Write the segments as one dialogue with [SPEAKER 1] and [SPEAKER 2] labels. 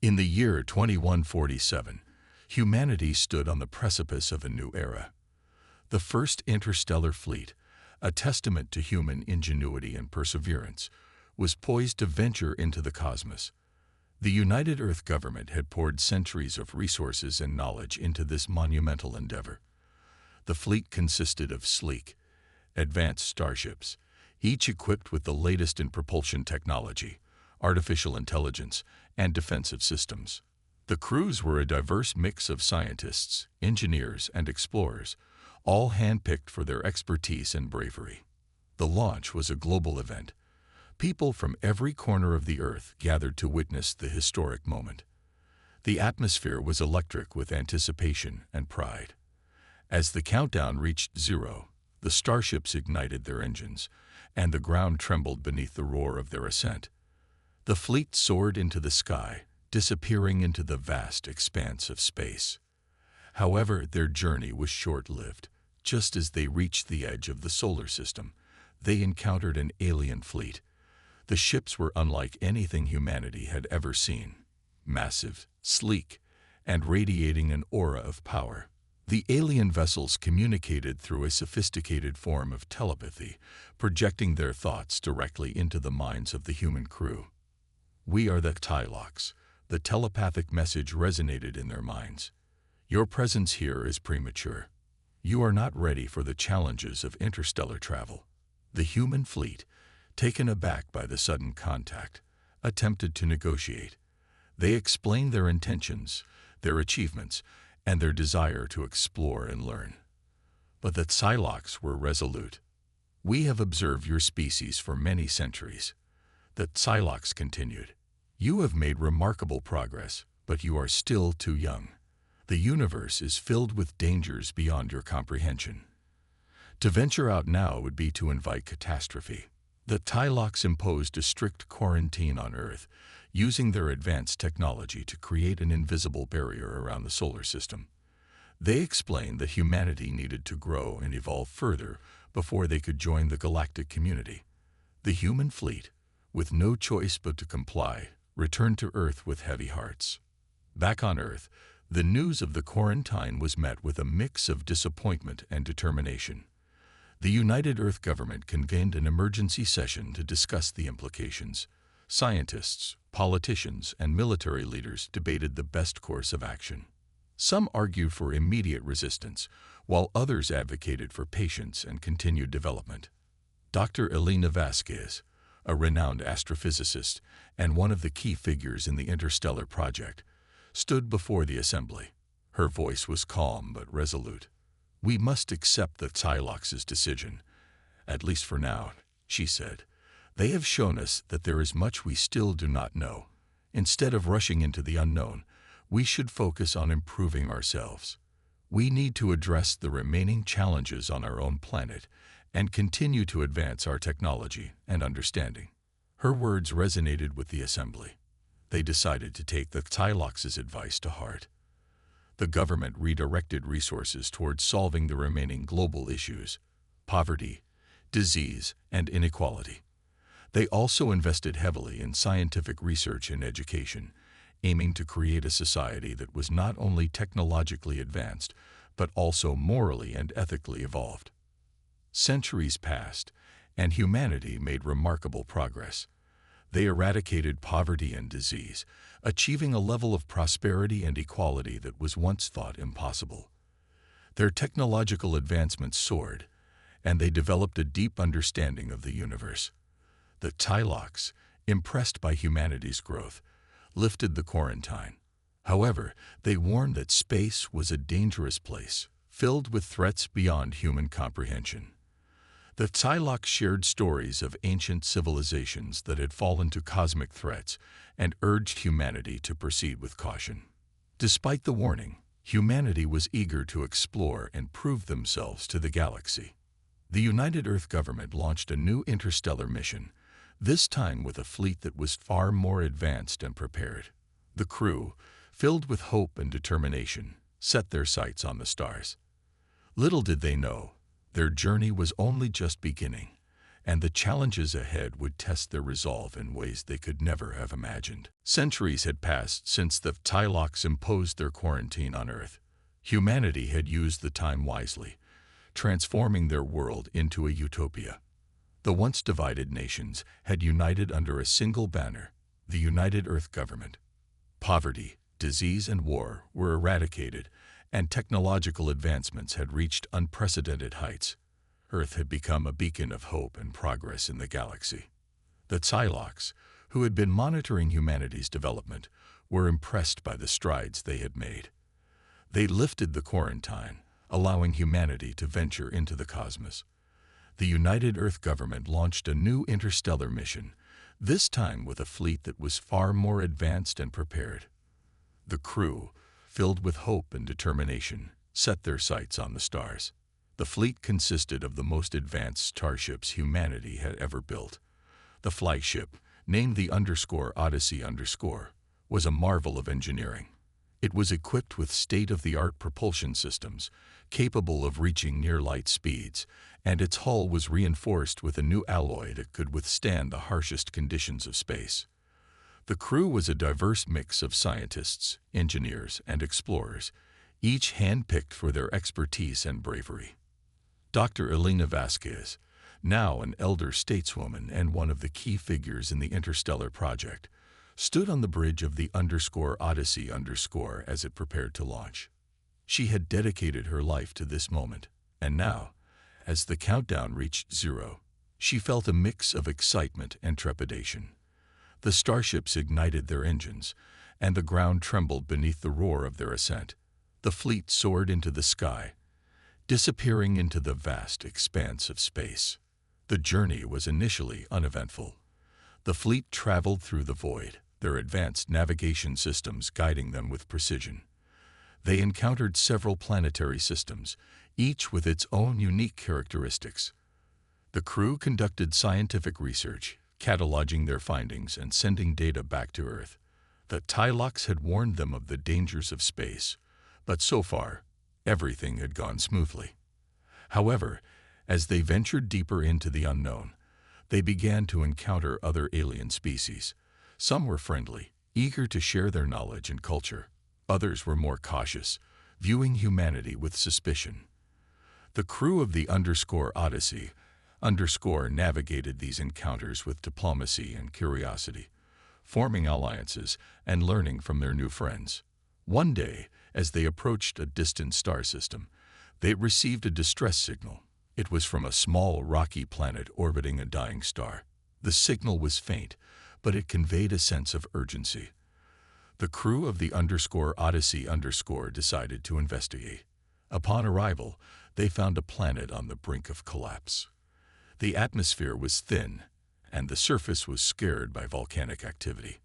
[SPEAKER 1] In the year 2147, humanity stood on the precipice of a new era. The first interstellar fleet, a testament to human ingenuity and perseverance, was poised to venture into the cosmos. The United Earth government had poured centuries of resources and knowledge into this monumental endeavor. The fleet consisted of sleek, advanced starships, each equipped with the latest in propulsion technology, artificial intelligence, and defensive systems. The crews were a diverse mix of scientists, engineers, and explorers, all handpicked for their expertise and bravery. The launch was a global event. People from every corner of the Earth gathered to witness the historic moment. The atmosphere was electric with anticipation and pride. As the countdown reached zero, the starships ignited their engines, and the ground trembled beneath the roar of their ascent. The fleet soared into the sky, disappearing into the vast expanse of space. However, their journey was short-lived. Just as they reached the edge of the solar system, they encountered an alien fleet. The ships were unlike anything humanity had ever seen. Massive, sleek, and radiating an aura of power. The alien vessels communicated through a sophisticated form of telepathy, projecting their thoughts directly into the minds of the human crew. "We are the Tylocs." The telepathic message resonated in their minds. "Your presence here is premature. You are not ready for the challenges of interstellar travel." The human fleet, taken aback by the sudden contact, attempted to negotiate. They explained their intentions, their achievements, and their desire to explore and learn. But the Tylocs were resolute. "We have observed your species for many centuries." The Tylocs continued. "You have made remarkable progress, but you are still too young. The universe is filled with dangers beyond your comprehension. To venture out now would be to invite catastrophe." The Tylocs imposed a strict quarantine on Earth, using their advanced technology to create an invisible barrier around the solar system. They explained that humanity needed to grow and evolve further before they could join the galactic community. The human fleet, with no choice but to comply, returned to Earth with heavy hearts. Back on Earth, the news of the quarantine was met with a mix of disappointment and determination. The United Earth government convened an emergency session to discuss the implications. Scientists, politicians, and military leaders debated the best course of action. Some argued for immediate resistance, while others advocated for patience and continued development. Dr. Elena Vasquez, a renowned astrophysicist and one of the key figures in the interstellar project, stood before the assembly. Her voice was calm but resolute. "We must accept the Tylocs' decision, at least for now," she said. "They have shown us that there is much we still do not know. Instead of rushing into the unknown, we should focus on improving ourselves. We need to address the remaining challenges on our own planet and continue to advance our technology and understanding." Her words resonated with the assembly. They decided to take the Tylocs' advice to heart. The government redirected resources towards solving the remaining global issues: poverty, disease, and inequality. They also invested heavily in scientific research and education, aiming to create a society that was not only technologically advanced, but also morally and ethically evolved. Centuries passed, and humanity made remarkable progress. They eradicated poverty and disease, achieving a level of prosperity and equality that was once thought impossible. Their technological advancements soared, and they developed a deep understanding of the universe. The Tylocs, impressed by humanity's growth, lifted the quarantine. However, they warned that space was a dangerous place, filled with threats beyond human comprehension. The Tylocs shared stories of ancient civilizations that had fallen to cosmic threats and urged humanity to proceed with caution. Despite the warning, humanity was eager to explore and prove themselves to the galaxy. The United Earth government launched a new interstellar mission, this time with a fleet that was far more advanced and prepared. The crew, filled with hope and determination, set their sights on the stars. Little did they know, their journey was only just beginning, and the challenges ahead would test their resolve in ways they could never have imagined. Centuries had passed since the Tylocs imposed their quarantine on Earth. Humanity had used the time wisely, transforming their world into a utopia. The once divided nations had united under a single banner, the United Earth Government. Poverty, disease, and war were eradicated, and technological advancements had reached unprecedented heights. Earth had become a beacon of hope and progress in the galaxy. The Tylocs, who had been monitoring humanity's development, were impressed by the strides they had made. They lifted the quarantine, allowing humanity to venture into the cosmos. The United Earth Government launched a new interstellar mission, this time with a fleet that was far more advanced and prepared. The crew, filled with hope and determination, set their sights on the stars. The fleet consisted of the most advanced starships humanity had ever built. The flagship, named the Odyssey, was a marvel of engineering. It was equipped with state-of-the-art propulsion systems, capable of reaching near-light speeds, and its hull was reinforced with a new alloy that could withstand the harshest conditions of space. The crew was a diverse mix of scientists, engineers, and explorers, each hand-picked for their expertise and bravery. Dr. Elena Vasquez, now an elder stateswoman and one of the key figures in the interstellar project, stood on the bridge of the Odyssey as it prepared to launch. She had dedicated her life to this moment, and now, as the countdown reached 0, she felt a mix of excitement and trepidation. The starships ignited their engines, and the ground trembled beneath the roar of their ascent. The fleet soared into the sky, disappearing into the vast expanse of space. The journey was initially uneventful. The fleet traveled through the void, their advanced navigation systems guiding them with precision. They encountered several planetary systems, each with its own unique characteristics. The crew conducted scientific research, cataloging their findings and sending data back to Earth. The Tylocs had warned them of the dangers of space, but so far, everything had gone smoothly. However, as they ventured deeper into the unknown, they began to encounter other alien species. Some were friendly, eager to share their knowledge and culture. Others were more cautious, viewing humanity with suspicion. The crew of the Odyssey navigated these encounters with diplomacy and curiosity, forming alliances and learning from their new friends. One day, as they approached a distant star system, they received a distress signal. It was from a small rocky planet orbiting a dying star. The signal was faint, but it conveyed a sense of urgency. The crew of the Odyssey decided to investigate. Upon arrival, they found a planet on the brink of collapse. The atmosphere was thin, and the surface was scarred by volcanic activity.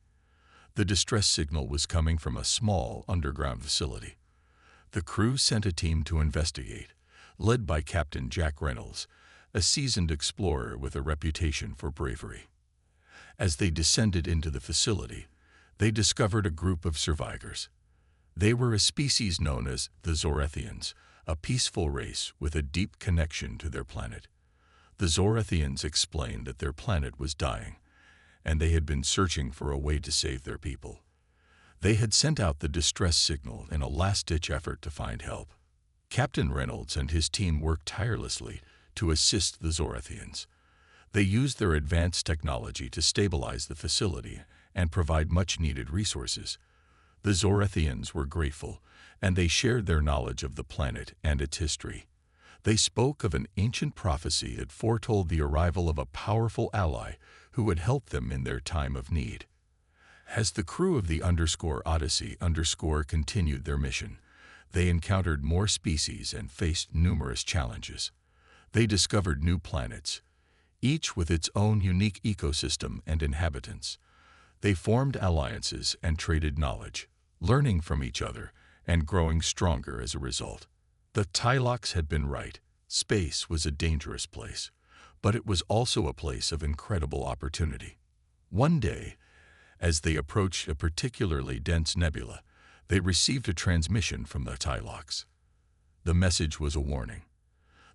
[SPEAKER 1] The distress signal was coming from a small underground facility. The crew sent a team to investigate, led by Captain Jack Reynolds, a seasoned explorer with a reputation for bravery. As they descended into the facility, they discovered a group of survivors. They were a species known as the Zorethians, a peaceful race with a deep connection to their planet. The Zorethians explained that their planet was dying, and they had been searching for a way to save their people. They had sent out the distress signal in a last-ditch effort to find help. Captain Reynolds and his team worked tirelessly to assist the Zorethians. They used their advanced technology to stabilize the facility and provide much-needed resources. The Zorethians were grateful, and they shared their knowledge of the planet and its history. They spoke of an ancient prophecy that foretold the arrival of a powerful ally who would help them in their time of need. As the crew of the Odyssey continued their mission, they encountered more species and faced numerous challenges. They discovered new planets, each with its own unique ecosystem and inhabitants. They formed alliances and traded knowledge, learning from each other and growing stronger as a result. The Tylocs had been right. Space was a dangerous place, but it was also a place of incredible opportunity. One day, as they approached a particularly dense nebula, they received a transmission from the Tylocs. The message was a warning.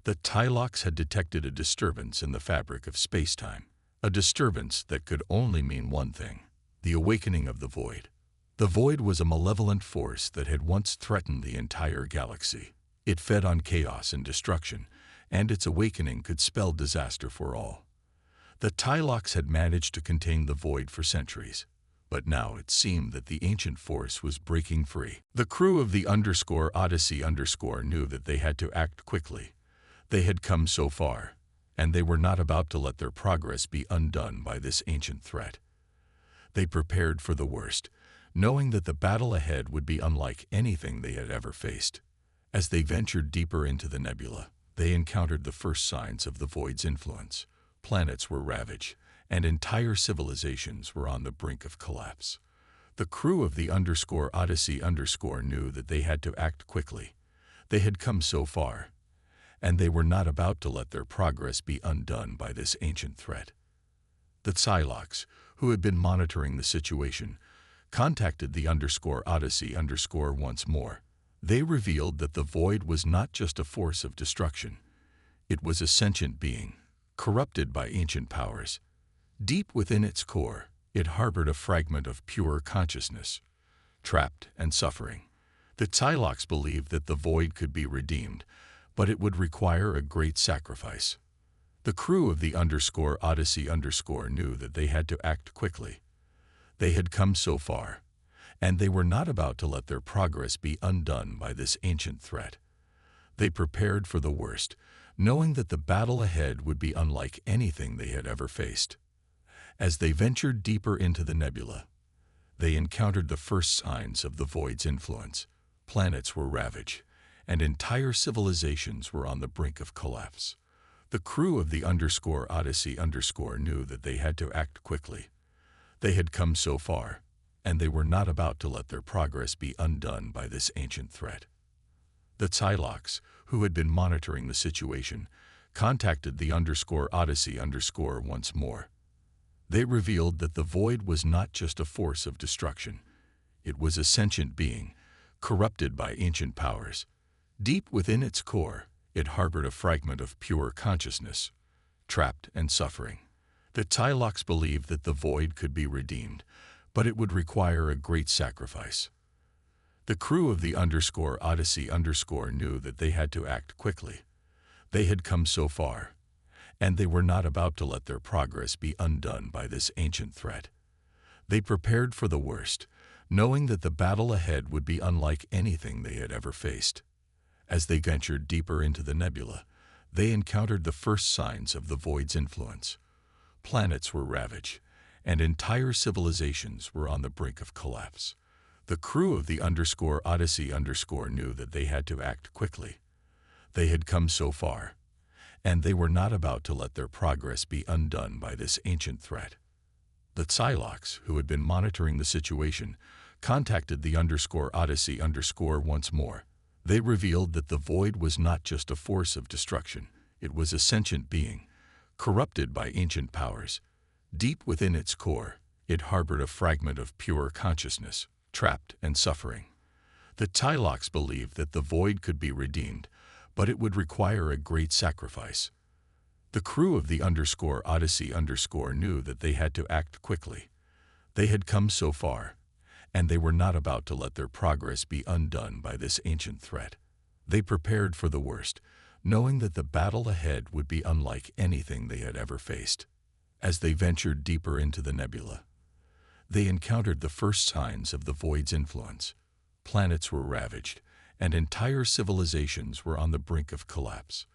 [SPEAKER 1] The Tylox had detected a disturbance in the fabric of space-time, a disturbance that could only mean one thing: the awakening of the Void. The Void was a malevolent force that had once threatened the entire galaxy. It fed on chaos and destruction, and its awakening could spell disaster for all. The Tylox had managed to contain the Void for centuries, but now it seemed that the ancient force was breaking free. The crew of the Odyssey knew that they had to act quickly. They had come so far, and they were not about to let their progress be undone by this ancient threat. They prepared for the worst, knowing that the battle ahead would be unlike anything they had ever faced. As they ventured deeper into the nebula, they encountered the first signs of the Void's influence. Planets were ravaged, and entire civilizations were on the brink of collapse. The crew of the Odyssey knew that they had to act quickly. They had come so far, and they were not about to let their progress be undone by this ancient threat. The Tylox, who had been monitoring the situation, contacted the Odyssey once more. They revealed that the Void was not just a force of destruction. It was a sentient being, corrupted by ancient powers. Deep within its core, it harbored a fragment of pure consciousness, trapped and suffering. The Tylox believed that the Void could be redeemed, but it would require a great sacrifice. The crew of the Odyssey knew that they had to act quickly. They had come so far, and they were not about to let their progress be undone by this ancient threat. They prepared for the worst, knowing that the battle ahead would be unlike anything they had ever faced. As they ventured deeper into the nebula, they encountered the first signs of the Void's influence. Planets were ravaged, and entire civilizations were on the brink of collapse. The crew of the Odyssey knew that they had to act quickly. They had come so far, and they were not about to let their progress be undone by this ancient threat. The Tylox, who had been monitoring the situation, contacted the Odyssey once more. They revealed that the Void was not just a force of destruction. It was a sentient being, corrupted by ancient powers. Deep within its core, it harbored a fragment of pure consciousness, trapped and suffering. The Tylox believed that the Void could be redeemed, but it would require a great sacrifice. The crew of the Odyssey knew that they had to act quickly. They had come so far, and they were not about to let their progress be undone by this ancient threat. They prepared for the worst, knowing that the battle ahead would be unlike anything they had ever faced. As they ventured deeper into the nebula, they encountered the first signs of the Void's influence. Planets were ravaged, and entire civilizations were on the brink of collapse. The crew of the Odyssey knew that they had to act quickly. They had come so far, and they were not about to let their progress be undone by this ancient threat. The Tylox, who had been monitoring the situation, contacted the Odyssey once more. They revealed that the Void was not just a force of destruction. It was a sentient being, corrupted by ancient powers. Deep within its core, it harbored a fragment of pure consciousness, trapped and suffering. The Tylox believed that the Void could be redeemed, but it would require a great sacrifice. The crew of the Odyssey knew that they had to act quickly. They had come so far, and they were not about to let their progress be undone by this ancient threat. They prepared for the worst, knowing that the battle ahead would be unlike anything they had ever faced. As they ventured deeper into the nebula, they encountered the first signs of the Void's influence. Planets were ravaged, and entire civilizations were on the brink of collapse.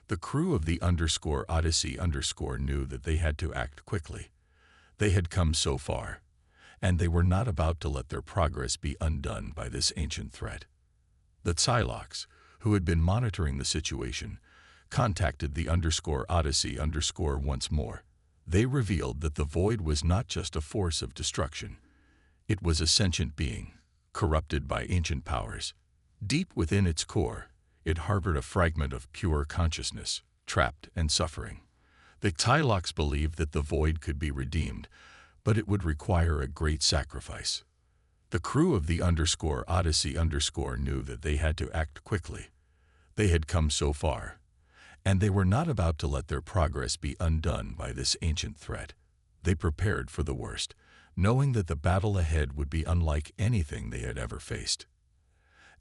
[SPEAKER 1] The crew of the Odyssey knew that they had to act quickly. They had come so far, and they were not about to let their progress be undone by this ancient threat. The Tylox, who had been monitoring the situation, contacted the Odyssey once more. They revealed that the Void was not just a force of destruction. It was a sentient being, corrupted by ancient powers. Deep within its core, it harbored a fragment of pure consciousness, trapped and suffering. The Tylox believed that the Void could be redeemed, but it would require a great sacrifice. The crew of the Odyssey knew that they had to act quickly. They had come so far, And they were not about to let their progress be undone by this ancient threat. They prepared for the worst, knowing that the battle ahead would be unlike anything they had ever faced.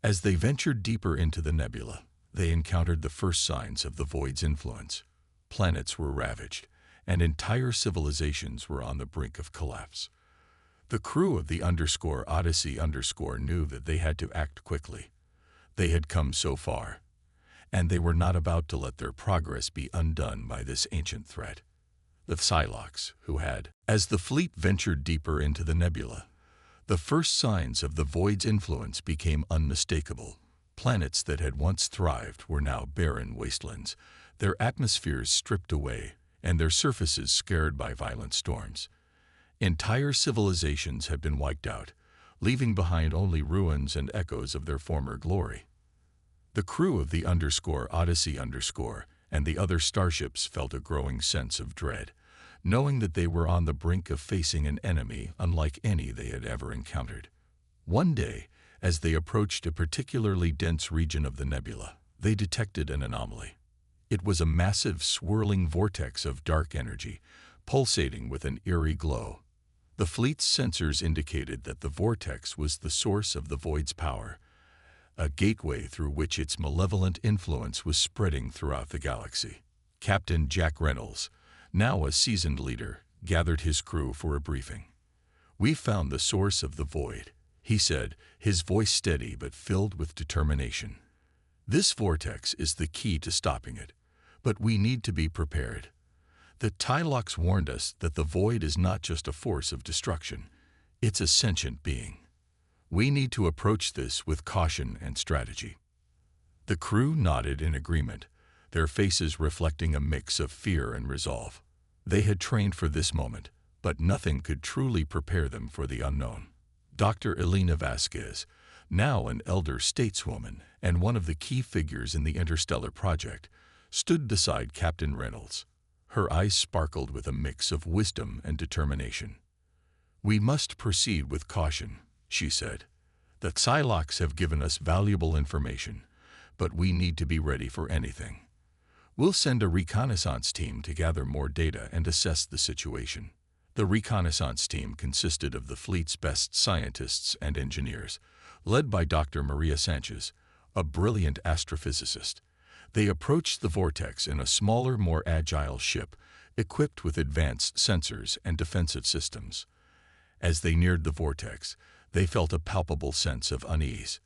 [SPEAKER 1] As they ventured deeper into the nebula, they encountered the first signs of the void's influence. Planets were ravaged, and entire civilizations were on the brink of collapse. The crew of the Odyssey knew that they had to act quickly. They had come so far, and they were not about to let their progress be undone by this ancient threat. The Psylocks, who had, as the fleet ventured deeper into the nebula, the first signs of the void's influence became unmistakable. Planets that had once thrived were now barren wastelands, their atmospheres stripped away, and their surfaces scarred by violent storms. Entire civilizations had been wiped out, leaving behind only ruins and echoes of their former glory. The crew of the Odyssey and the other starships felt a growing sense of dread, knowing that they were on the brink of facing an enemy unlike any they had ever encountered. One day, as they approached a particularly dense region of the nebula, they detected an anomaly. It was a massive, swirling vortex of dark energy, pulsating with an eerie glow. The fleet's sensors indicated that the vortex was the source of the void's power, a gateway through which its malevolent influence was spreading throughout the galaxy. Captain Jack Reynolds, now a seasoned leader, gathered his crew for a briefing. "We found the source of the void," he said, his voice steady but filled with determination. "This vortex is the key to stopping it, but we need to be prepared. The Psylocks warned us that the void is not just a force of destruction, it's a sentient being. We need to approach this with caution and strategy." The crew nodded in agreement, their faces reflecting a mix of fear and resolve. They had trained for this moment, but nothing could truly prepare them for the unknown. Dr. Elena Vasquez, now an elder stateswoman and one of the key figures in the Interstellar Project, stood beside Captain Reynolds. Her eyes sparkled with a mix of wisdom and determination. "We must proceed with caution," she said. "The Psylocks have given us valuable information, but we need to be ready for anything. We'll send a reconnaissance team to gather more data and assess the situation." The reconnaissance team consisted of the fleet's best scientists and engineers, led by Dr. Maria Sanchez, a brilliant astrophysicist. They approached the vortex in a smaller, more agile ship, equipped with advanced sensors and defensive systems. As they neared the vortex, they felt a palpable sense of unease.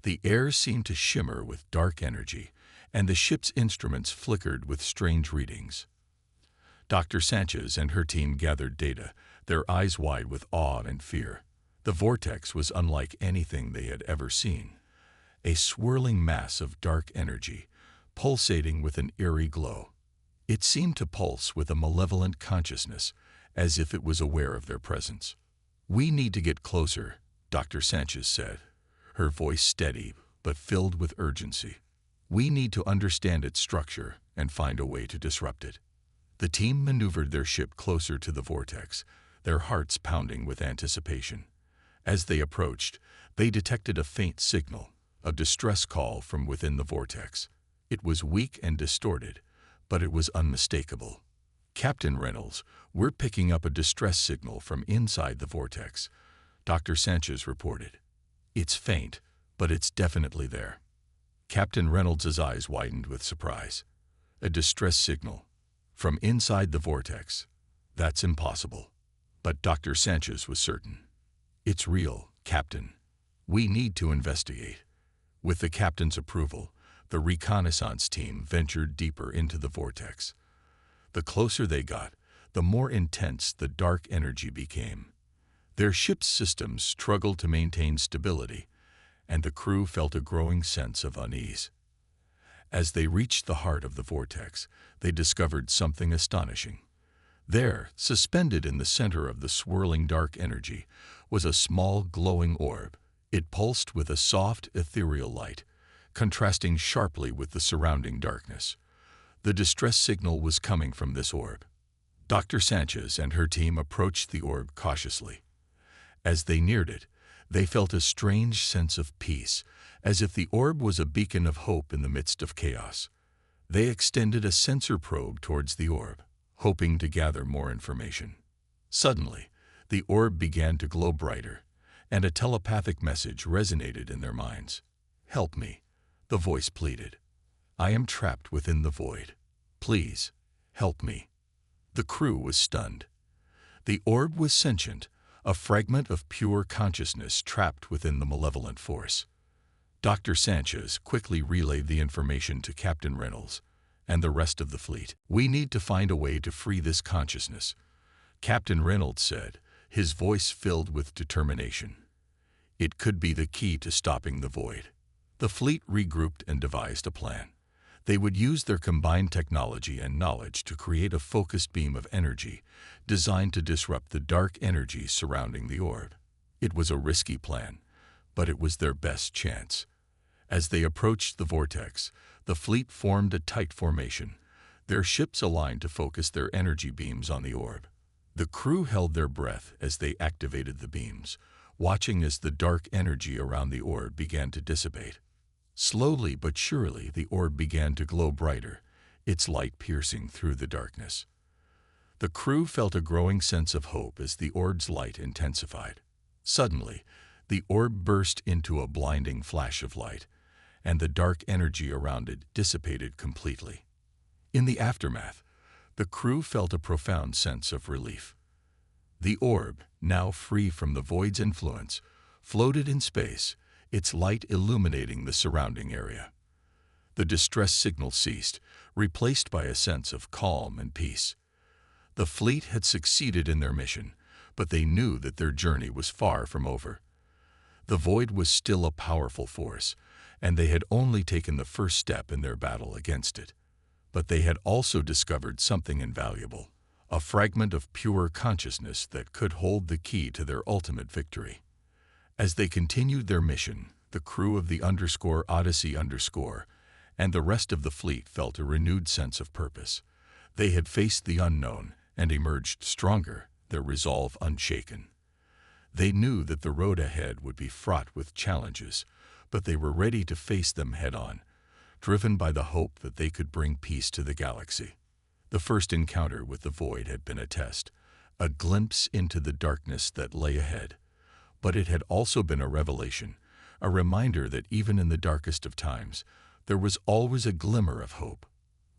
[SPEAKER 1] The air seemed to shimmer with dark energy, and the ship's instruments flickered with strange readings. Dr. Sanchez and her team gathered data, their eyes wide with awe and fear. The vortex was unlike anything they had ever seen. A swirling mass of dark energy, pulsating with an eerie glow. It seemed to pulse with a malevolent consciousness, as if it was aware of their presence. "We need to get closer," Dr. Sanchez said, her voice steady but filled with urgency. "We need to understand its structure and find a way to disrupt it." The team maneuvered their ship closer to the vortex, their hearts pounding with anticipation. As they approached, they detected a faint signal, a distress call from within the vortex. It was weak and distorted, but it was unmistakable. "Captain Reynolds, we're picking up a distress signal from inside the vortex," Dr. Sanchez reported. "It's faint, but it's definitely there." Captain Reynolds' eyes widened with surprise. "A distress signal? From inside the vortex? That's impossible." But Dr. Sanchez was certain. "It's real, Captain. We need to investigate." With the captain's approval, the reconnaissance team ventured deeper into the vortex. The closer they got, the more intense the dark energy became. Their ship's systems struggled to maintain stability, and the crew felt a growing sense of unease. As they reached the heart of the vortex, they discovered something astonishing. There, suspended in the center of the swirling dark energy, was a small glowing orb. It pulsed with a soft, ethereal light, contrasting sharply with the surrounding darkness. The distress signal was coming from this orb. Dr. Sanchez and her team approached the orb cautiously. As they neared it, they felt a strange sense of peace, as if the orb was a beacon of hope in the midst of chaos. They extended a sensor probe towards the orb, hoping to gather more information. Suddenly, the orb began to glow brighter, and a telepathic message resonated in their minds. "Help me," the voice pleaded. "I am trapped within the void. Please, help me." The crew was stunned. The orb was sentient, a fragment of pure consciousness trapped within the malevolent force. Dr. Sanchez quickly relayed the information to Captain Reynolds and the rest of the fleet. "We need to find a way to free this consciousness," Captain Reynolds said, his voice filled with determination. "It could be the key to stopping the void." The fleet regrouped and devised a plan. They would use their combined technology and knowledge to create a focused beam of energy designed to disrupt the dark energies surrounding the orb. It was a risky plan, but it was their best chance. As they approached the vortex, the fleet formed a tight formation, their ships aligned to focus their energy beams on the orb. The crew held their breath as they activated the beams, watching as the dark energy around the orb began to dissipate. Slowly but surely, the orb began to glow brighter, its light piercing through the darkness. The crew felt a growing sense of hope as the orb's light intensified. Suddenly, the orb burst into a blinding flash of light, and the dark energy around it dissipated completely. In the aftermath, the crew felt a profound sense of relief. The orb, now free from the void's influence, floated in space, its light illuminating the surrounding area. The distress signal ceased, replaced by a sense of calm and peace. The fleet had succeeded in their mission, but they knew that their journey was far from over. The void was still a powerful force, and they had only taken the first step in their battle against it. But they had also discovered something invaluable, a fragment of pure consciousness that could hold the key to their ultimate victory. As they continued their mission, the crew of the Odyssey and the rest of the fleet felt a renewed sense of purpose. They had faced the unknown and emerged stronger, their resolve unshaken. They knew that the road ahead would be fraught with challenges, but they were ready to face them head-on, driven by the hope that they could bring peace to the galaxy. The first encounter with the void had been a test, a glimpse into the darkness that lay ahead. But it had also been a revelation, a reminder that even in the darkest of times, there was always a glimmer of hope.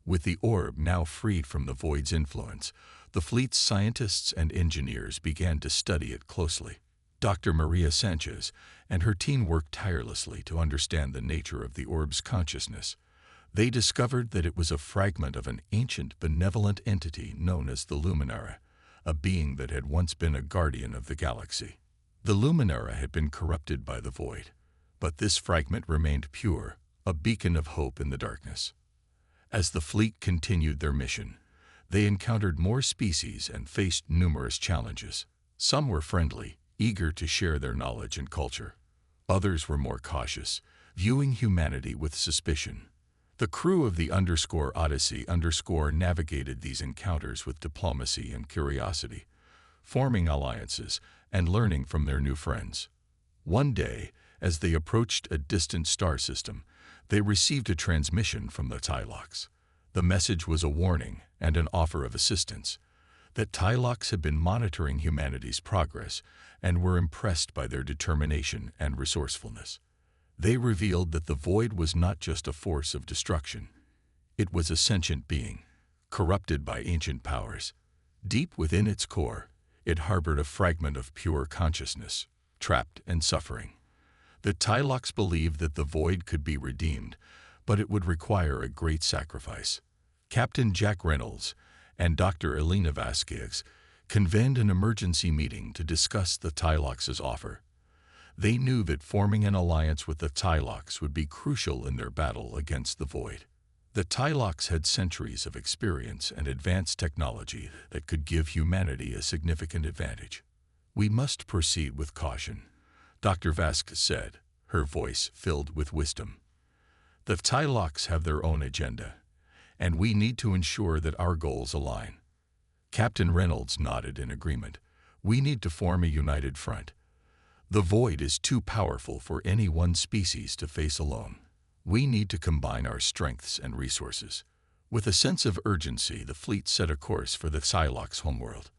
[SPEAKER 1] With the orb now freed from the void's influence, the fleet's scientists and engineers began to study it closely. Dr. Maria Sanchez and her team worked tirelessly to understand the nature of the orb's consciousness. They discovered that it was a fragment of an ancient benevolent entity known as the Luminara, a being that had once been a guardian of the galaxy. The Luminara had been corrupted by the void, but this fragment remained pure, a beacon of hope in the darkness. As the fleet continued their mission, they encountered more species and faced numerous challenges. Some were friendly, eager to share their knowledge and culture. Others were more cautious, viewing humanity with suspicion. The crew of the Odyssey navigated these encounters with diplomacy and curiosity, forming alliances and learning from their new friends. One day, as they approached a distant star system, they received a transmission from the Tylox. The message was a warning and an offer of assistance, that Tylox had been monitoring humanity's progress and were impressed by their determination and resourcefulness. They revealed that the void was not just a force of destruction. It was a sentient being, corrupted by ancient powers. Deep within its core, it harbored a fragment of pure consciousness, trapped and suffering. The Tylox believed that the void could be redeemed, but it would require a great sacrifice. Captain Jack Reynolds and Dr. Elena Vasquez convened an emergency meeting to discuss the Tylox's offer. They knew that forming an alliance with the Tylox would be crucial in their battle against the void. The Tylox had centuries of experience and advanced technology that could give humanity a significant advantage. "We must proceed with caution," Dr. Vasquez said, her voice filled with wisdom. "The Tylox have their own agenda, and we need to ensure that our goals align." Captain Reynolds nodded in agreement. "We need to form a united front. The void is too powerful for any one species to face alone. We need to combine our strengths and resources." With a sense of urgency, the fleet set a course for the Psylocke's homeworld.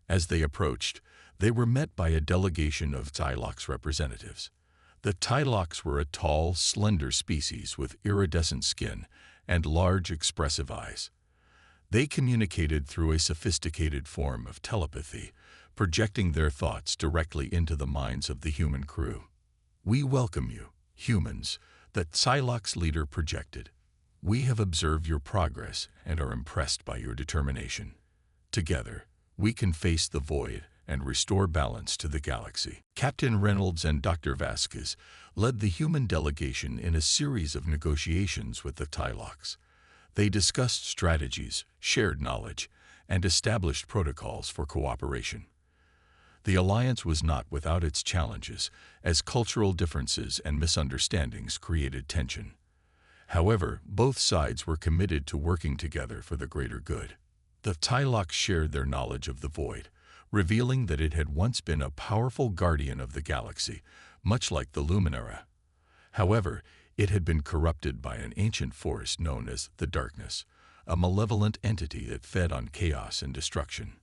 [SPEAKER 1] As they approached, they were met by a delegation of Psylocke's representatives. The Psylocks were a tall, slender species with iridescent skin and large, expressive eyes. They communicated through a sophisticated form of telepathy, projecting their thoughts directly into the minds of the human crew. "We welcome you, humans," the Psylocke's leader projected. "We have observed your progress and are impressed by your determination. Together, we can face the void and restore balance to the galaxy." Captain Reynolds and Dr. Vasquez led the human delegation in a series of negotiations with the Psylocks. They discussed strategies, shared knowledge, and established protocols for cooperation. The alliance was not without its challenges, as cultural differences and misunderstandings created tension. However, both sides were committed to working together for the greater good. The Psylocks shared their knowledge of the void, revealing that it had once been a powerful guardian of the galaxy, much like the Luminara. However, it had been corrupted by an ancient force known as the Darkness, a malevolent entity that fed on chaos and destruction.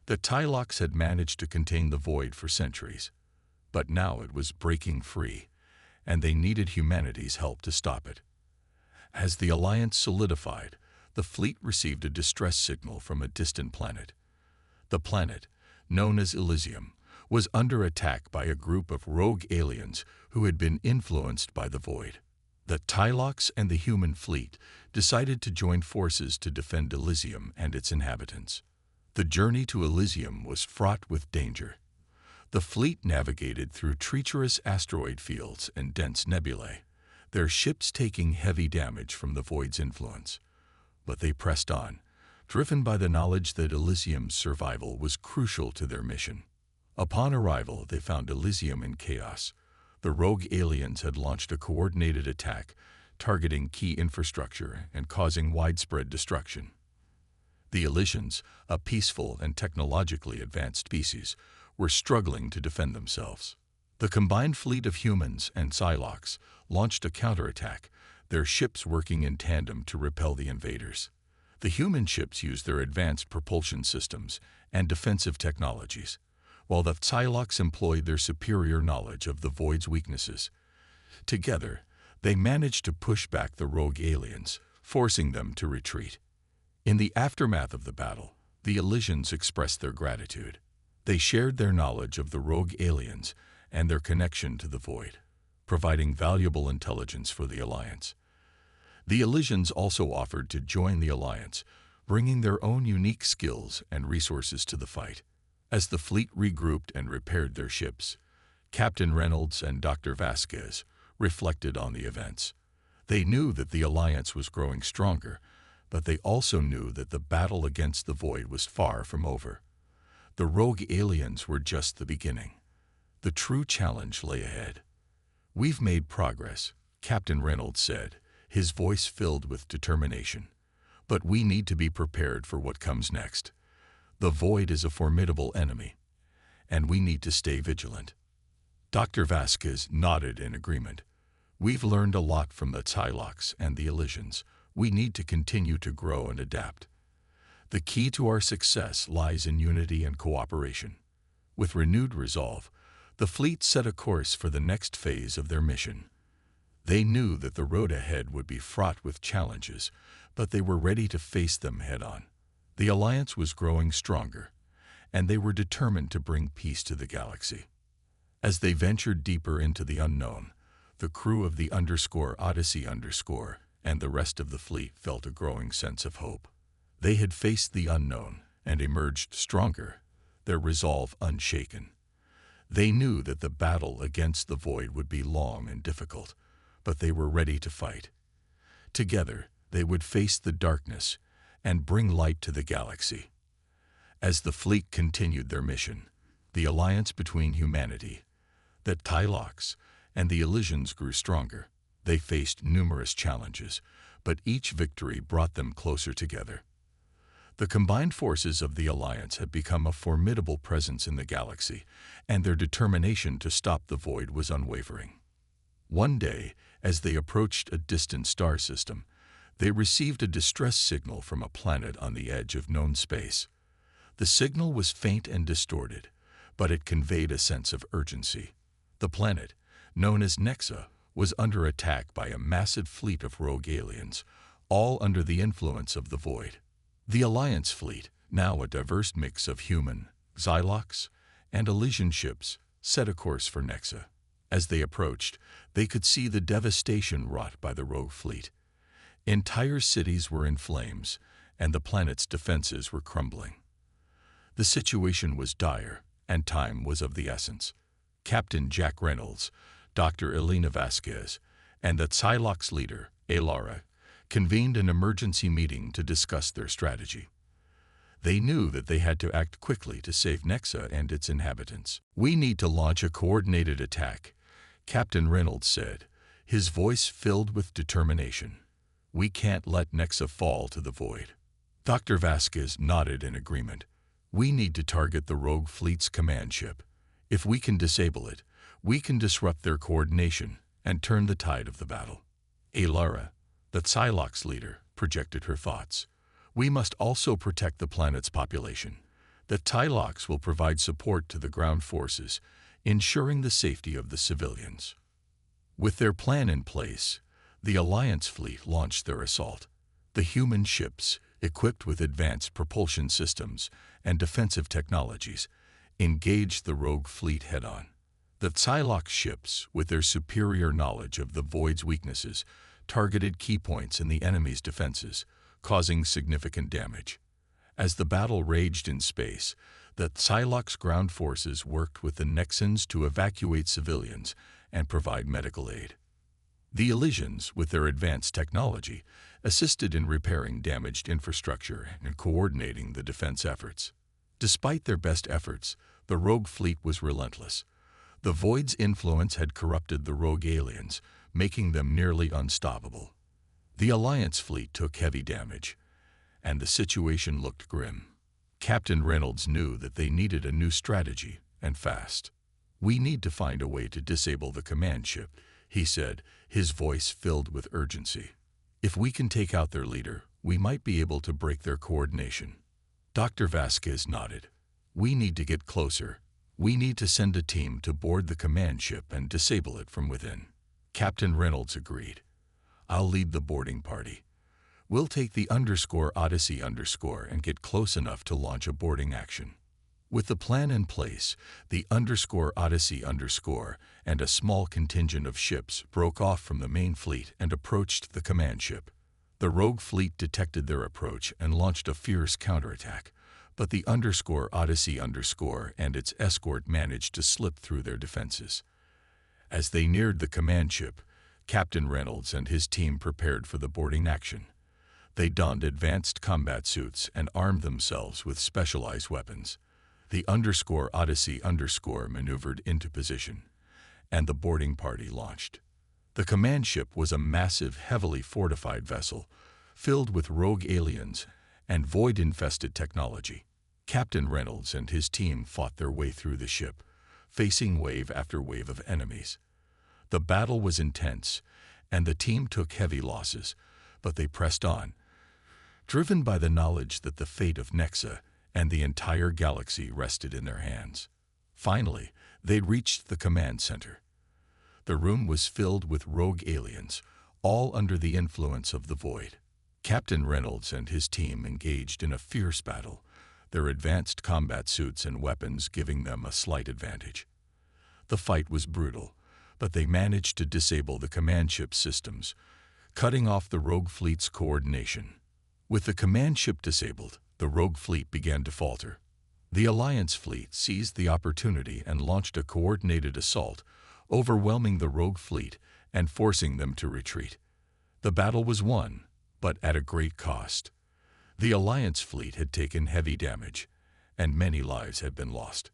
[SPEAKER 1] The Psylocks had managed to contain the void for centuries, but now it was breaking free, and they needed humanity's help to stop it. As the alliance solidified, the fleet received a distress signal from a distant planet. The planet, known as Elysium, was under attack by a group of rogue aliens who had been influenced by the void. The Psylocks and the human fleet decided to join forces to defend Elysium and its inhabitants. The journey to Elysium was fraught with danger. The fleet navigated through treacherous asteroid fields and dense nebulae, their ships taking heavy damage from the void's influence. But they pressed on, driven by the knowledge that Elysium's survival was crucial to their mission. Upon arrival, they found Elysium in chaos. The rogue aliens had launched a coordinated attack, targeting key infrastructure and causing widespread destruction. The Elysians, a peaceful and technologically advanced species, were struggling to defend themselves. The combined fleet of humans and Psylocks launched a counterattack, their ships working in tandem to repel the invaders. The human ships used their advanced propulsion systems and defensive technologies, while the Psylocks employed their superior knowledge of the void's weaknesses. Together, they managed to push back the rogue aliens, forcing them to retreat. In the aftermath of the battle, the Elysians expressed their gratitude. They shared their knowledge of the rogue aliens and their connection to the void, providing valuable intelligence for the alliance. The Elysians also offered to join the alliance, bringing their own unique skills and resources to the fight. As the fleet regrouped and repaired their ships, Captain Reynolds and Dr. Vasquez reflected on the events. They knew that the alliance was growing stronger, but they also knew that the battle against the void was far from over. The rogue aliens were just the beginning. The true challenge lay ahead. "We've made progress," Captain Reynolds said, his voice filled with determination. "But we need to be prepared for what comes next. The void is a formidable enemy, and we need to stay vigilant." Dr. Vasquez nodded in agreement. "We've learned a lot from the Psylocks and the Elysians. We need to continue to grow and adapt. The key to our success lies in unity and cooperation." With renewed resolve, the fleet set a course for the next phase of their mission. They knew that the road ahead would be fraught with challenges, but they were ready to face them head-on. The alliance was growing stronger, and they were determined to bring peace to the galaxy. As they ventured deeper into the unknown, the crew of the _Odyssey_ and the rest of the fleet felt a growing sense of hope. They had faced the unknown and emerged stronger, their resolve unshaken. They knew that the battle against the void would be long and difficult, but they were ready to fight. Together, they would face the darkness and bring light to the galaxy. As the fleet continued their mission, the alliance between humanity, the Psylocks, and the Elysians grew stronger. They faced numerous challenges, but each victory brought them closer together. The combined forces of the alliance had become a formidable presence in the galaxy, and their determination to stop the void was unwavering. One day, as they approached a distant star system, They received a distress signal from a planet on the edge of known space. The signal was faint and distorted, but it conveyed a sense of urgency. The planet, known as Nexa, was under attack by a massive fleet of rogue aliens, all under the influence of the Void. The Alliance fleet, now a diverse mix of human, Xylox, and Elysian ships, set a course for Nexa. As they approached, they could see the devastation wrought by the rogue fleet. Entire cities were in flames, and the planet's defenses were crumbling. The situation was dire, and time was of the essence. Captain Jack Reynolds, Dr. Elena Vasquez, and the Xylox leader, Alara, convened an emergency meeting to discuss their strategy. They knew that they had to act quickly to save Nexa and its inhabitants. "We need to launch a coordinated attack," Captain Reynolds said, his voice filled with determination. "We can't let Nexa fall to the Void." Dr. Vasquez nodded in agreement. "We need to target the rogue fleet's command ship. If we can disable it, we can disrupt their coordination and turn the tide of the battle." Alara, the Xylox leader, projected her thoughts. "We must also protect the planet's population. The Xylox will provide support to the ground forces, ensuring the safety of the civilians." With their plan in place, the Alliance fleet launched their assault. The human ships, equipped with advanced propulsion systems and defensive technologies, engaged the rogue fleet head-on. The Xylox ships, with their superior knowledge of the Void's weaknesses, targeted key points in the enemy's defenses, causing significant damage. As the battle raged in space, the Xylox ground forces worked with the Nexans to evacuate civilians and provide medical aid. The Elysians, with their advanced technology, assisted in repairing damaged infrastructure and coordinating the defense efforts. Despite their best efforts, the rogue fleet was relentless. The Void's influence had corrupted the rogue aliens, making them nearly unstoppable. The Alliance fleet took heavy damage, and the situation looked grim. Captain Reynolds knew that they needed a new strategy, and fast. "We need to find a way to disable the command ship," he said, his voice filled with urgency. "If we can take out their leader, we might be able to break their coordination." Dr. Vasquez nodded. "We need to get closer. We need to send a team to board the command ship and disable it from within." Captain Reynolds agreed. "I'll lead the boarding party. We'll take the _Odyssey_ and get close enough to launch a boarding action." With the plan in place, the _Odyssey_ and a small contingent of ships broke off from the main fleet and approached the command ship. The rogue fleet detected their approach and launched a fierce counterattack, but the _Odyssey_ and its escort managed to slip through their defenses. As they neared the command ship, Captain Reynolds and his team prepared for the boarding action. They donned advanced combat suits and armed themselves with specialized weapons. The _Odyssey_ maneuvered into position, and the boarding party launched. The command ship was a massive, heavily fortified vessel, filled with rogue aliens and void-infested technology. Captain Reynolds and his team fought their way through the ship, facing wave after wave of enemies. The battle was intense, and the team took heavy losses, but they pressed on, driven by the knowledge that the fate of Nexa and the entire galaxy rested in their hands. Finally, they reached the command center. The room was filled with rogue aliens, all under the influence of the Void. Captain Reynolds and his team engaged in a fierce battle, their advanced combat suits and weapons giving them a slight advantage. The fight was brutal, but they managed to disable the command ship systems, cutting off the rogue fleet's coordination. With the command ship disabled, the rogue fleet began to falter. The Alliance fleet seized the opportunity and launched a coordinated assault, overwhelming the rogue fleet and forcing them to retreat. The battle was won, but at a great cost. The Alliance fleet had taken heavy damage, and many lives had been lost.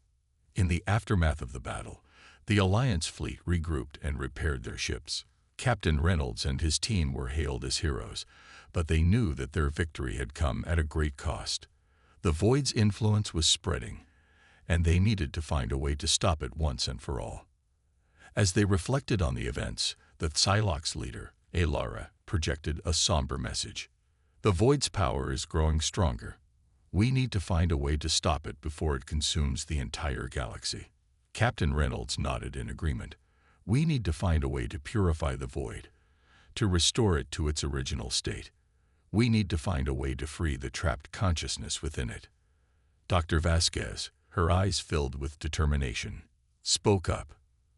[SPEAKER 1] In the aftermath of the battle, the Alliance fleet regrouped and repaired their ships. Captain Reynolds and his team were hailed as heroes, but they knew that their victory had come at a great cost. The Void's influence was spreading, and they needed to find a way to stop it once and for all. As they reflected on the events, the Xylox leader, Alara, projected a somber message. The void's power is growing stronger. We need to find a way to stop it before it consumes the entire galaxy. Captain Reynolds nodded in agreement. We need to find a way to purify the void, to restore it to its original state. We need to find a way to free the trapped consciousness within it. Dr. Vasquez, her eyes filled with determination, spoke up.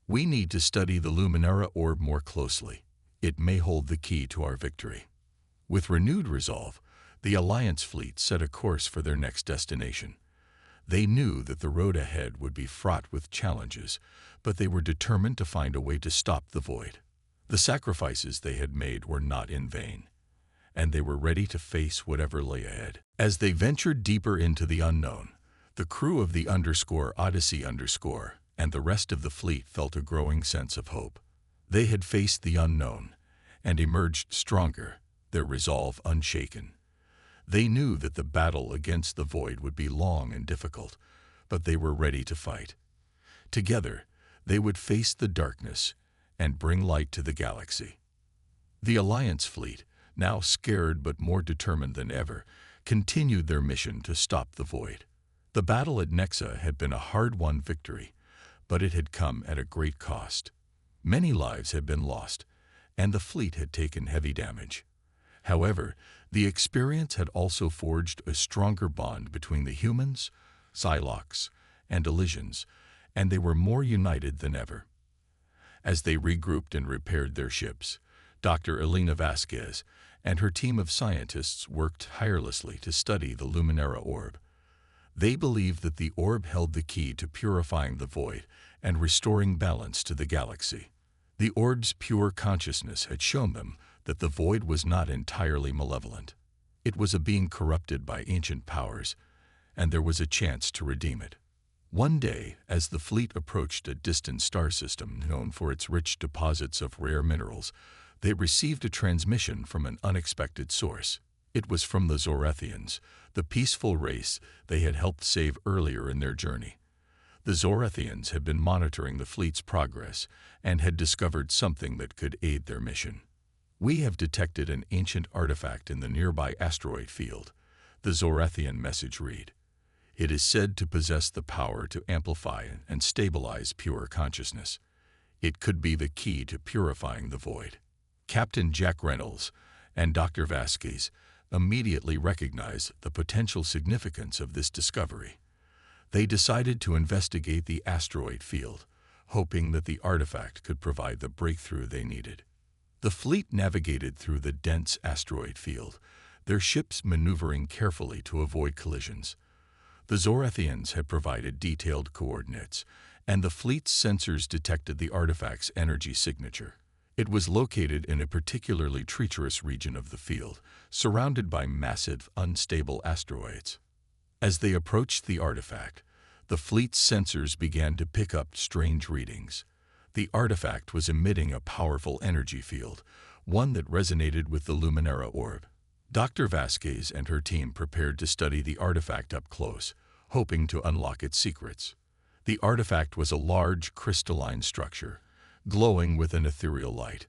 [SPEAKER 1] We need to study the Luminara orb more closely. It may hold the key to our victory. With renewed resolve, the Alliance fleet set a course for their next destination. They knew that the road ahead would be fraught with challenges, but they were determined to find a way to stop the void. The sacrifices they had made were not in vain, and they were ready to face whatever lay ahead. As they ventured deeper into the unknown, the crew of the Odyssey and the rest of the fleet felt a growing sense of hope. They had faced the unknown and emerged stronger, their resolve unshaken. They knew that the battle against the void would be long and difficult, but they were ready to fight. Together, they would face the darkness and bring light to the galaxy. The Alliance fleet, now scared but more determined than ever, continued their mission to stop the void. The battle at Nexa had been a hard-won victory, but it had come at a great cost. Many lives had been lost, and the fleet had taken heavy damage. However, the experience had also forged a stronger bond between the humans, Psylocks, and Elysians, and they were more united than ever. As they regrouped and repaired their ships, Dr. Elena Vasquez and her team of scientists worked tirelessly to study the Luminara orb. They believed that the orb held the key to purifying the void and restoring balance to the galaxy. The orb's pure consciousness had shown them that the void was not entirely malevolent. It was a being corrupted by ancient powers, and there was a chance to redeem it. One day, as the fleet approached a distant star system known for its rich deposits of rare minerals, they received a transmission from an unexpected source. It was from the Zorethians, the peaceful race they had helped save earlier in their journey. The Zorethians had been monitoring the fleet's progress and had discovered something that could aid their mission. We have detected an ancient artifact in the nearby asteroid field, the Zorethian message read. It is said to possess the power to amplify and stabilize pure consciousness. It could be the key to purifying the void. Captain Jack Reynolds and Dr. Vasquez immediately recognized the potential significance of this discovery. They decided to investigate the asteroid field, hoping that the artifact could provide the breakthrough they needed. The fleet navigated through the dense asteroid field, their ships maneuvering carefully to avoid collisions. The Zorethians had provided detailed coordinates, and the fleet's sensors detected the artifact's energy signature. It was located in a particularly treacherous region of the field, surrounded by massive, unstable asteroids. As they approached the artifact, the fleet's sensors began to pick up strange readings. The artifact was emitting a powerful energy field, one that resonated with the Luminara orb. Dr. Vasquez and her team prepared to study the artifact up close, hoping to unlock its secrets. The artifact was a large, crystalline structure, glowing with an ethereal light.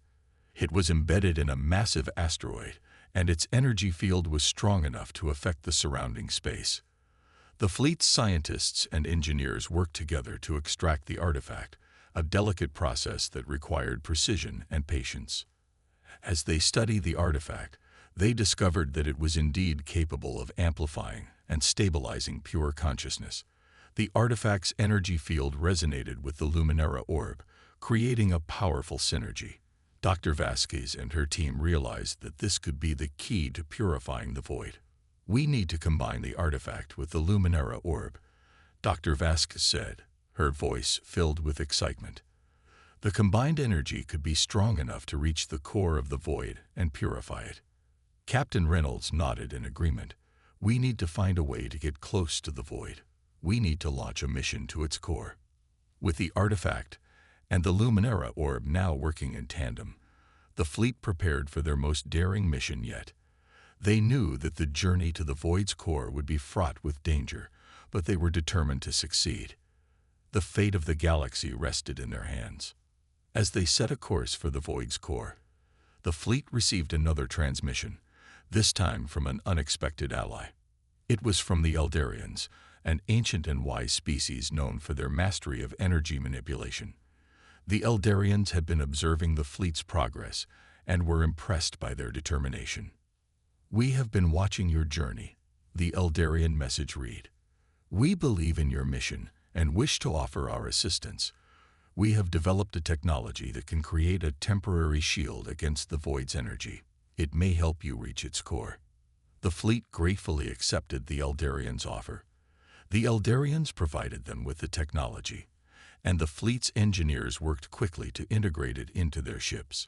[SPEAKER 1] It was embedded in a massive asteroid, and its energy field was strong enough to affect the surrounding space. The fleet's scientists and engineers worked together to extract the artifact, a delicate process that required precision and patience. As they studied the artifact, they discovered that it was indeed capable of amplifying and stabilizing pure consciousness. The artifact's energy field resonated with the Luminara orb, creating a powerful synergy. Dr. Vasquez and her team realized that this could be the key to purifying the void. We need to combine the artifact with the Luminara orb, Dr. Vasquez said, her voice filled with excitement. The combined energy could be strong enough to reach the core of the void and purify it. Captain Reynolds nodded in agreement. We need to find a way to get close to the void. We need to launch a mission to its core. With the artifact and the Luminara orb now working in tandem, the fleet prepared for their most daring mission yet. They knew that the journey to the void's core would be fraught with danger, but they were determined to succeed. The fate of the galaxy rested in their hands. As they set a course for the void's core, the fleet received another transmission, this time from an unexpected ally. It was from the Eldarians, an ancient and wise species known for their mastery of energy manipulation. The Eldarians had been observing the fleet's progress and were impressed by their determination. "We have been watching your journey," the Eldarian message read. "We believe in your mission and wish to offer our assistance. We have developed a technology that can create a temporary shield against the void's energy. It may help you reach its core." The fleet gratefully accepted the Eldarians' offer. The Eldarians provided them with the technology, and the fleet's engineers worked quickly to integrate it into their ships.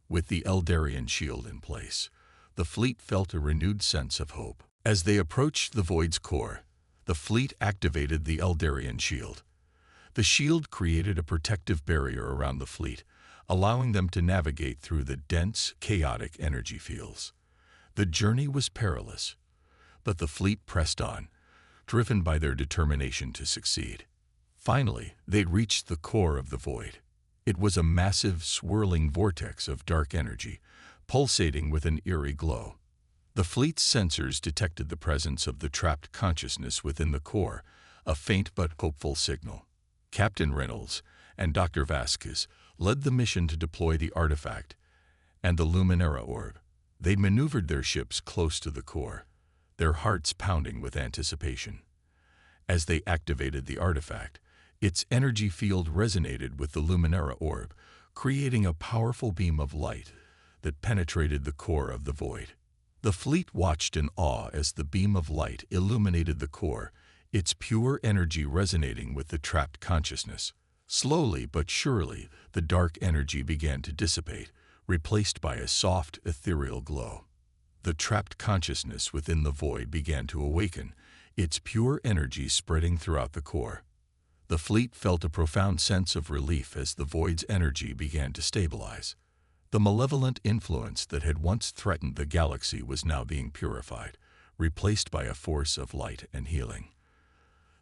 [SPEAKER 1] With the Eldarian shield in place, the fleet felt a renewed sense of hope. As they approached the void's core, the fleet activated the Eldarian shield. The shield created a protective barrier around the fleet, allowing them to navigate through the dense, chaotic energy fields. The journey was perilous, but the fleet pressed on, driven by their determination to succeed. Finally, they reached the core of the void. It was a massive, swirling vortex of dark energy, pulsating with an eerie glow. The fleet's sensors detected the presence of the trapped consciousness within the core, a faint but hopeful signal. Captain Reynolds and Dr. Vasquez led the mission to deploy the artifact and the Luminara orb. They maneuvered their ships close to the core, their hearts pounding with anticipation. As they activated the artifact, its energy field resonated with the Luminara orb, creating a powerful beam of light that penetrated the core of the void. The fleet watched in awe as the beam of light illuminated the core, its pure energy resonating with the trapped consciousness. Slowly but surely, the dark energy began to dissipate, replaced by a soft, ethereal glow. The trapped consciousness within the void began to awaken, its pure energy spreading throughout the core. The fleet felt a profound sense of relief as the void's energy began to stabilize. The malevolent influence that had once threatened the galaxy was now being purified, replaced by a force of light and healing.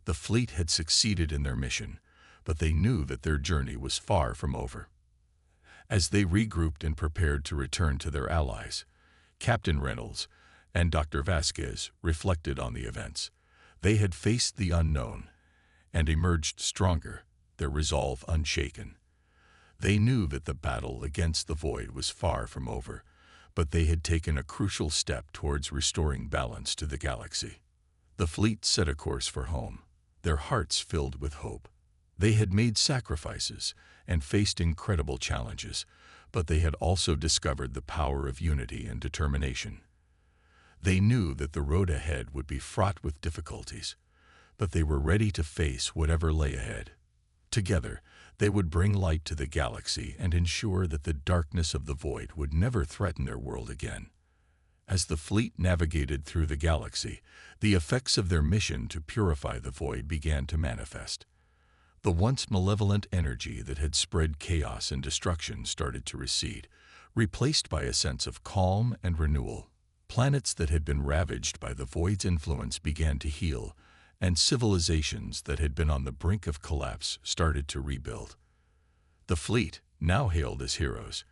[SPEAKER 1] The fleet had succeeded in their mission, but they knew that their journey was far from over. As they regrouped and prepared to return to their allies, Captain Reynolds and Dr. Vasquez reflected on the events. They had faced the unknown and emerged stronger, their resolve unshaken. They knew that the battle against the void was far from over, but they had taken a crucial step towards restoring balance to the galaxy. The fleet set a course for home, their hearts filled with hope. They had made sacrifices and faced incredible challenges, but they had also discovered the power of unity and determination. They knew that the road ahead would be fraught with difficulties, but they were ready to face whatever lay ahead. Together, they would bring light to the galaxy and ensure that the darkness of the void would never threaten their world again. As the fleet navigated through the galaxy, the effects of their mission to purify the void began to manifest. The once malevolent energy that had spread chaos and destruction started to recede, replaced by a sense of calm and renewal. Planets that had been ravaged by the void's influence began to heal, and civilizations that had been on the brink of collapse started to rebuild. The fleet, now hailed as heroes,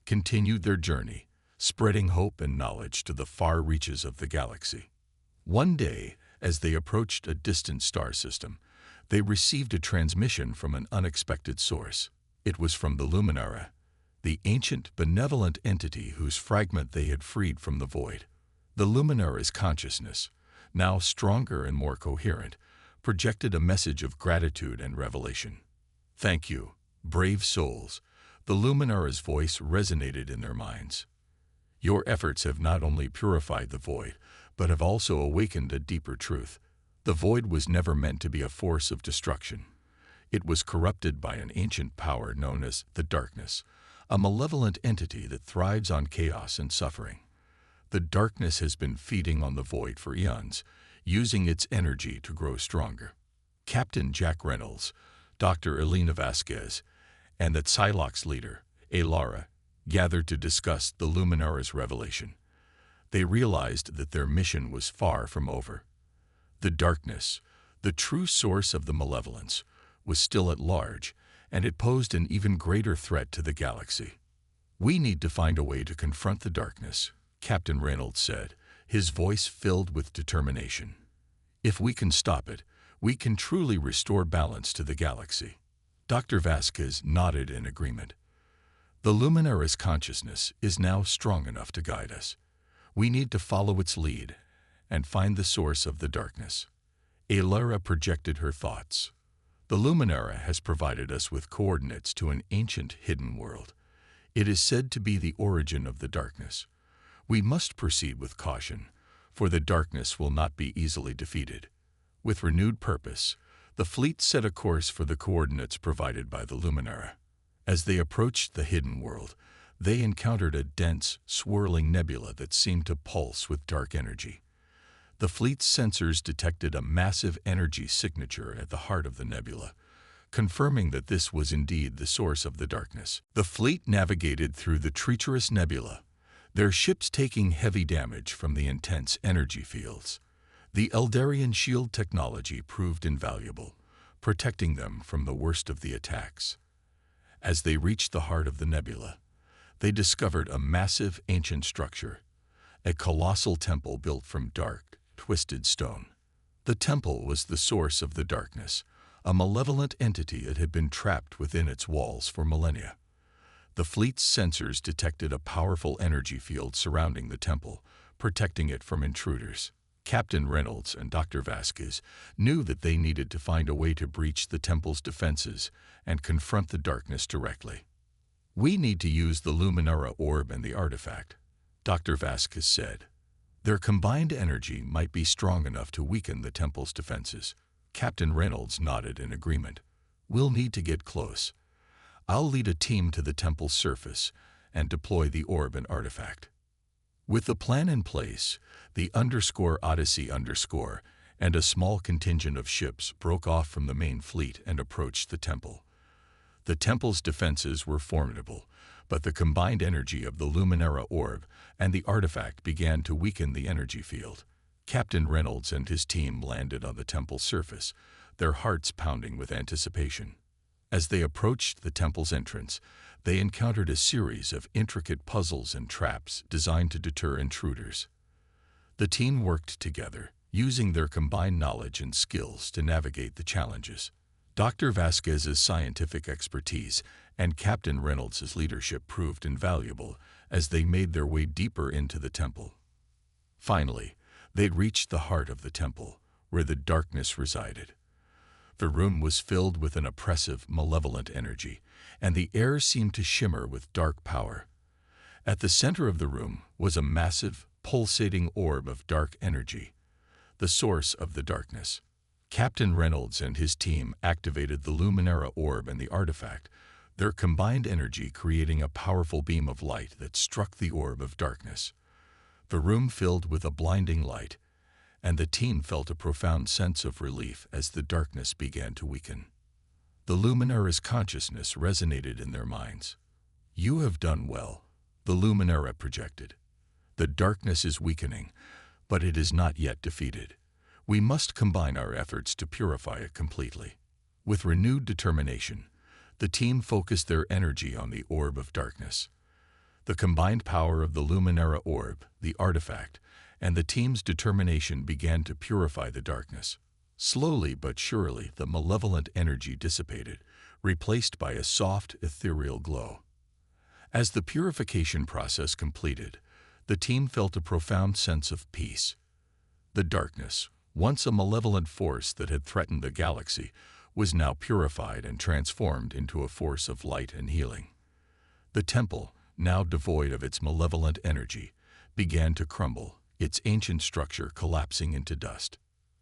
[SPEAKER 1] continued their journey, spreading hope and knowledge to the far reaches of the galaxy. One day, as they approached a distant star system, they received a transmission from an unexpected source. It was from the Luminara, the ancient, benevolent entity whose fragment they had freed from the void. The Luminara's consciousness, now stronger and more coherent, projected a message of gratitude and revelation. "Thank you, brave souls," the Luminara's voice resonated in their minds. "Your efforts have not only purified the void, but have also awakened a deeper truth. The void was never meant to be a force of destruction. It was corrupted by an ancient power known as the Darkness, a malevolent entity that thrives on chaos and suffering. The darkness has been feeding on the void for eons, using its energy to grow stronger." Captain Jack Reynolds, Dr. Elena Vasquez, and the Psylocke's leader, Alara, gathered to discuss the Luminara's revelation. They realized that their mission was far from over. The darkness, the true source of the malevolence, was still at large, and it posed an even greater threat to the galaxy. "We need to find a way to confront the darkness," Captain Reynolds said, his voice filled with determination. "If we can stop it, we can truly restore balance to the galaxy." Dr. Vasquez nodded in agreement. "The Luminara's consciousness is now strong enough to guide us. We need to follow its lead and find the source of the darkness." Alara projected her thoughts. "The Luminara has provided us with coordinates to an ancient hidden world. It is said to be the origin of the darkness. We must proceed with caution, for the darkness will not be easily defeated." With renewed purpose, the fleet set a course for the coordinates provided by the Luminara. As they approached the hidden world, they encountered a dense, swirling nebula that seemed to pulse with dark energy. The fleet's sensors detected a massive energy signature at the heart of the nebula, confirming that this was indeed the source of the darkness. The fleet navigated through the treacherous nebula, their ships taking heavy damage from the intense energy fields. The Eldarian shield technology proved invaluable, protecting them from the worst of the attacks. As they reached the heart of the nebula, they discovered a massive ancient structure, a colossal temple built from dark, twisted stone. The temple was the source of the darkness, a malevolent entity that had been trapped within its walls for millennia. The fleet's sensors detected a powerful energy field surrounding the temple, protecting it from intruders. Captain Reynolds and Dr. Vasquez knew that they needed to find a way to breach the temple's defenses and confront the darkness directly. "We need to use the Luminara orb and the artifact," Dr. Vasquez said. "Their combined energy might be strong enough to weaken the temple's defenses." Captain Reynolds nodded in agreement. "We'll need to get close. I'll lead a team to the temple's surface and deploy the orb and artifact." With the plan in place, the _Odyssey_ and a small contingent of ships broke off from the main fleet and approached the temple. The temple's defenses were formidable, but the combined energy of the Luminara orb and the artifact began to weaken the energy field. Captain Reynolds and his team landed on the temple's surface, their hearts pounding with anticipation. As they approached the temple's entrance, they encountered a series of intricate puzzles and traps designed to deter intruders. The team worked together, using their combined knowledge and skills to navigate the challenges. Dr. Vasquez's scientific expertise and Captain Reynolds' leadership proved invaluable as they made their way deeper into the temple. Finally, they reached the heart of the temple, where the darkness resided. The room was filled with an oppressive, malevolent energy, and the air seemed to shimmer with dark power. At the center of the room was a massive, pulsating orb of dark energy, the source of the darkness. Captain Reynolds and his team activated the Luminara orb and the artifact, their combined energy creating a powerful beam of light that struck the orb of darkness. The room filled with a blinding light, and the team felt a profound sense of relief as the darkness began to weaken. The Luminara's consciousness resonated in their minds. "You have done well," the Luminara projected. "The darkness is weakening, but it is not yet defeated. We must combine our efforts to purify it completely." With renewed determination, the team focused their energy on the orb of darkness. The combined power of the Luminara orb, the artifact, and the team's determination began to purify the darkness. Slowly but surely, the malevolent energy dissipated, replaced by a soft, ethereal glow. As the purification process completed, the team felt a profound sense of peace. The darkness, once a malevolent force that had threatened the galaxy, was now purified and transformed into a force of light and healing. The temple, now devoid of its malevolent energy, began to crumble, its ancient structure collapsing into dust.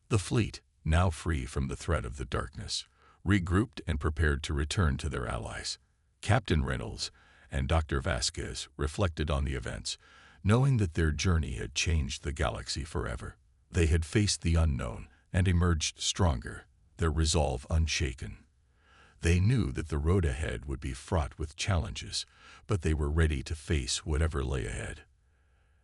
[SPEAKER 1] The fleet, now free from the threat of the darkness, regrouped and prepared to return to their allies. Captain Reynolds and Dr. Vasquez reflected on the events, knowing that their journey had changed the galaxy forever. They had faced the unknown and emerged stronger, their resolve unshaken. They knew that the road ahead would be fraught with challenges, but they were ready to face whatever lay ahead.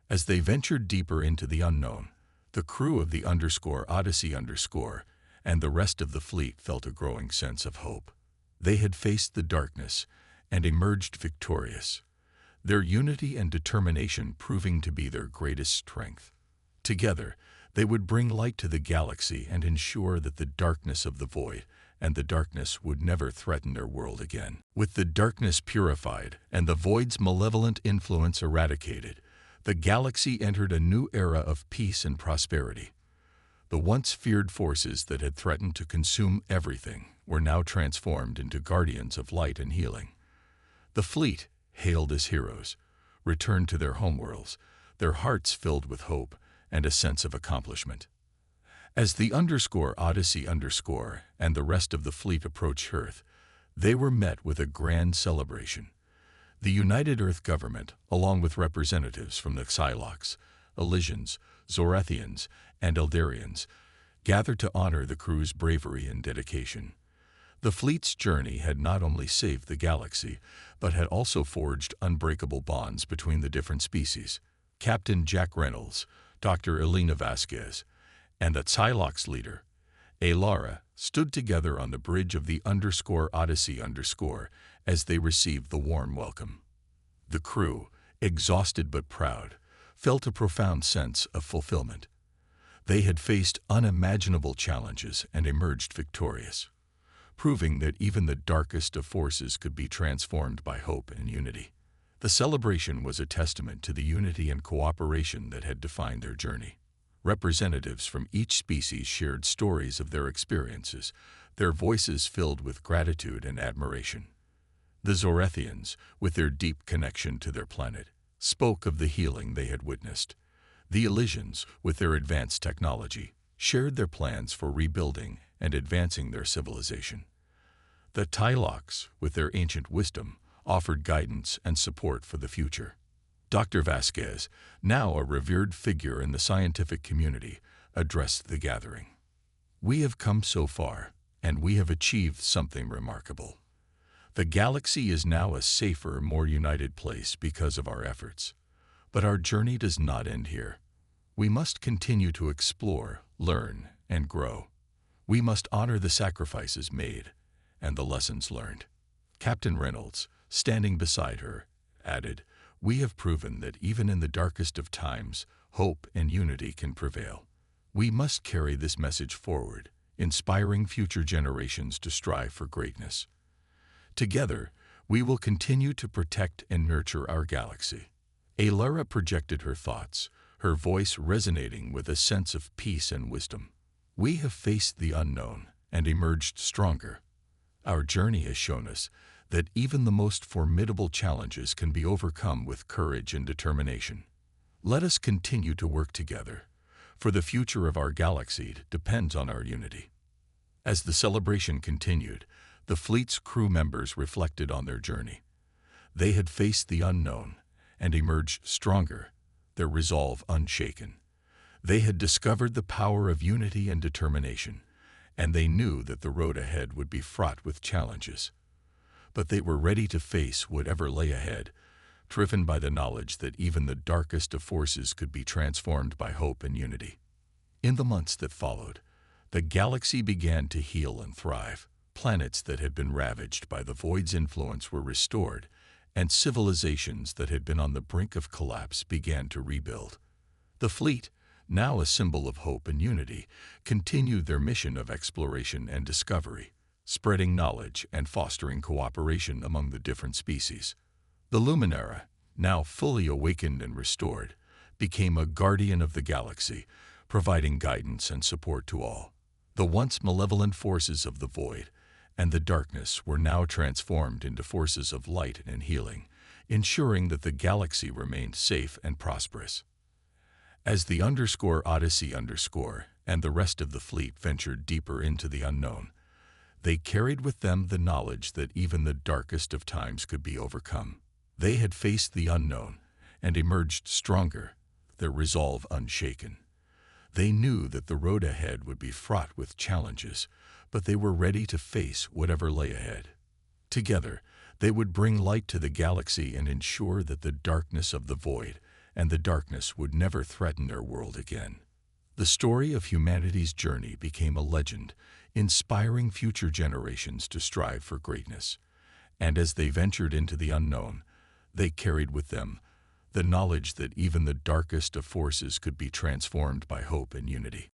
[SPEAKER 1] As they ventured deeper into the unknown, the crew of the Odyssey and the rest of the fleet felt a growing sense of hope. They had faced the darkness and emerged victorious. their unity and determination proving to be their greatest strength. Together, they would bring light to the galaxy and ensure that the darkness of the void and the darkness would never threaten their world again. With the darkness purified and the void's malevolent influence eradicated, the galaxy entered a new era of peace and prosperity. The once feared forces that had threatened to consume everything were now transformed into guardians of light and healing. The fleet, hailed as heroes, returned to their homeworlds, their hearts filled with hope and a sense of accomplishment. As the Odyssey and the rest of the fleet approached Earth, they were met with a grand celebration. The United Earth government, along with representatives from the Psylocks, Elysians, Zorathians, and Eldarians, gathered to honor the crew's bravery and dedication. The fleet's journey had not only saved the galaxy, but had also forged unbreakable bonds between the different species. Captain Jack Reynolds, Dr. Elena Vasquez, and the Psylocks leader, Alara, stood together on the bridge of the Odyssey as they received the warm welcome. The crew, exhausted but proud, felt a profound sense of fulfillment. They had faced unimaginable challenges and emerged victorious, proving that even the darkest of forces could be transformed by hope and unity. The celebration was a testament to the unity and cooperation that had defined their journey. Representatives from each species shared stories of their experiences, their voices filled with gratitude and admiration. The Zorathians, with their deep connection to their planet, spoke of the healing they had witnessed. The Elysians, with their advanced technology, shared their plans for rebuilding and advancing their civilization. The Psylocks, with their ancient wisdom, offered guidance and support for the future. Dr. Vasquez, now a revered figure in the scientific community, addressed the gathering. "We have come so far, and we have achieved something remarkable. The galaxy is now a safer, more united place because of our efforts. But our journey does not end here. We must continue to explore, learn, and grow. We must honor the sacrifices made and the lessons learned." Captain Reynolds, standing beside her, added, "We have proven that even in the darkest of times, hope and unity can prevail. We must carry this message forward, inspiring future generations to strive for greatness. Together, we will continue to protect and nurture our galaxy." Alara projected her thoughts, her voice resonating with a sense of peace and wisdom. "We have faced the unknown and emerged stronger. Our journey has shown us that even the most formidable challenges can be overcome with courage and determination. Let us continue to work together, for the future of our galaxy depends on our unity." As the celebration continued, the fleet's crew members reflected on their journey. They had faced the unknown and emerged stronger, their resolve unshaken. They had discovered the power of unity and determination, and they knew that the road ahead would be fraught with challenges. But they were ready to face whatever lay ahead, driven by the knowledge that even the darkest of forces could be transformed by hope and unity. In the months that followed, the galaxy began to heal and thrive. Planets that had been ravaged by the void's influence were restored, and civilizations that had been on the brink of collapse began to rebuild. The fleet, now a symbol of hope and unity, continued their mission of exploration and discovery, spreading knowledge and fostering cooperation among the different species. The Luminara, now fully awakened and restored, became a guardian of the galaxy, providing guidance and support to all. The once malevolent forces of the void and the darkness were now transformed into forces of light and healing, ensuring that the galaxy remained safe and prosperous. As the Odyssey and the rest of the fleet ventured deeper into the unknown, they carried with them the knowledge that even the darkest of times could be overcome. They had faced the unknown and emerged stronger, their resolve unshaken. They knew that the road ahead would be fraught with challenges, but they were ready to face whatever lay ahead. Together, they would bring light to the galaxy and ensure that the darkness of the void and the darkness would never threaten their world again. The story of humanity's journey became a legend, inspiring future generations to strive for greatness. And as they ventured into the unknown, They carried with them the knowledge that even the darkest of forces could be transformed by hope and unity.